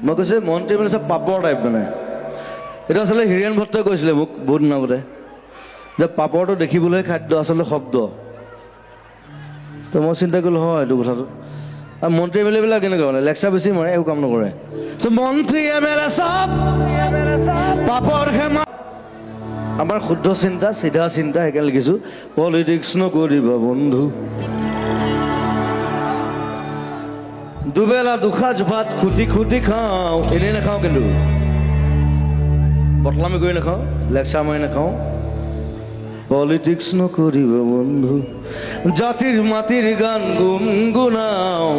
মই কৈছে মন্ত্ৰী মানে চব পাপৰ টাইপ মানে এইটো আচলতে হীৰেণ ভট্টই কৈছিলে মোক বহুত দিন আগতে যে পাপৰটো দেখিবলৈ খাদ্য আচলতে শব্দ তো মই চিন্তা কৰিলোঁ হয় এইটো কথাটো আৰু মন্ত্ৰী এম এল এবিলাক কেনেকুৱা মানে লেকচাৰ বেছি মাৰে একো কাম নকৰে মন্ত্ৰী এম এল এ চব পাপৰ হেমা আমাৰ শুদ্ধ চিন্তা চিধা চিন্তা সেইকাৰণে লিখিছোঁ পলিটিক্স নকৰিবা বন্ধু দুবেলা দুসাঁজ ভাত খুটি খুটি খাওঁ এনেই নাখাওঁ কিন্তু বটলামি কৰি নাখাওঁ লেকচাৰ মাৰি নাখাওঁ পলিটিক্স নকৰিবা বন্ধু জাতিৰ মাটিৰ গান গুণগুণাওঁ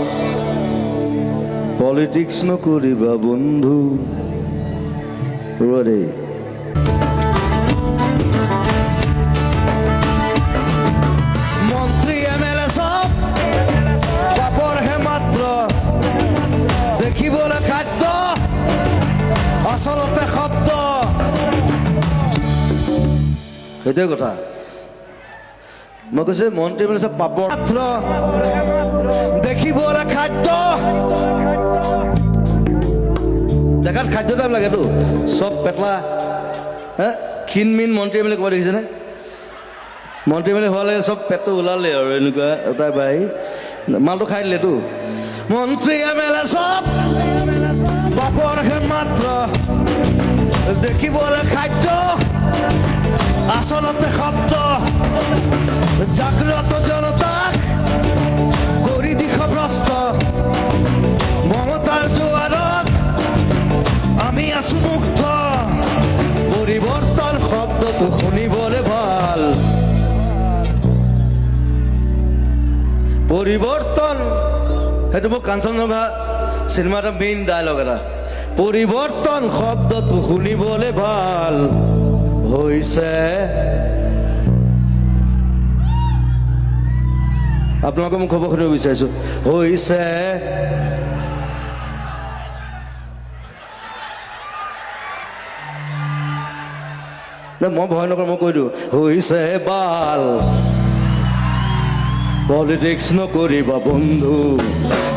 পলিটিক্স নকৰিবা বন্ধু ৰে মন্ত্ৰী এম এল এ চব পাপৰহে মাত্ৰ দেখিবলৈ খাদ্য আচলতে শব্দ সেইটোৱে কথা মই কৈছে মন্ত্ৰী মানে চব পাপৰ মাত্ৰ দেখিবলৈ খাদ্য জেগাত খাদ্য টাইপ লাগেতো চব পেটলা হে ক্ষীণ মিন মন্ত্ৰী এম এল এ ক'ব দেখিছেনে মন্ত্ৰী এম এল এ হোৱা লাগে চব পেটটো ওলালে আৰু এনেকুৱা এটাই বাই মালটো খাই দিলেতো মন্ত্ৰী এম এল এ চব পাপৰহে মাত্ৰ দেখিবলৈ খাদ্য আচলতে শব্দ জাগ্ৰত জনতাক কৰি দিশভ্ৰষ্ট মমতাৰ জোৱাৰত আমি আছো মুক্ত পৰিৱৰ্তন শব্দটো শুনিবলৈ ভাল পৰিৱৰ্তন সেইটো মোৰ কাঞ্চনজংঘা চিনেমা এটা মেইন ডায়লগ এটা পৰিৱৰ্তন শব্দটো শুনিবলৈ ভাল হৈছে আপোনালোকে মোক খবৰ সুধিব বিচাৰিছোঁ হৈছে মই ভয় নকৰোঁ মই কৈ দিওঁ হৈছে বাল পলিটিক্স নকৰিবা বন্ধু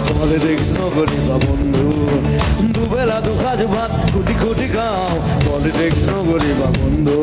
পলিটিক্স নকৰিবা বন্ধু দুবেলা দুসাঁজ ভাত খুটি খুটি খাওঁ পলিটিক্স নকৰিবা বন্ধু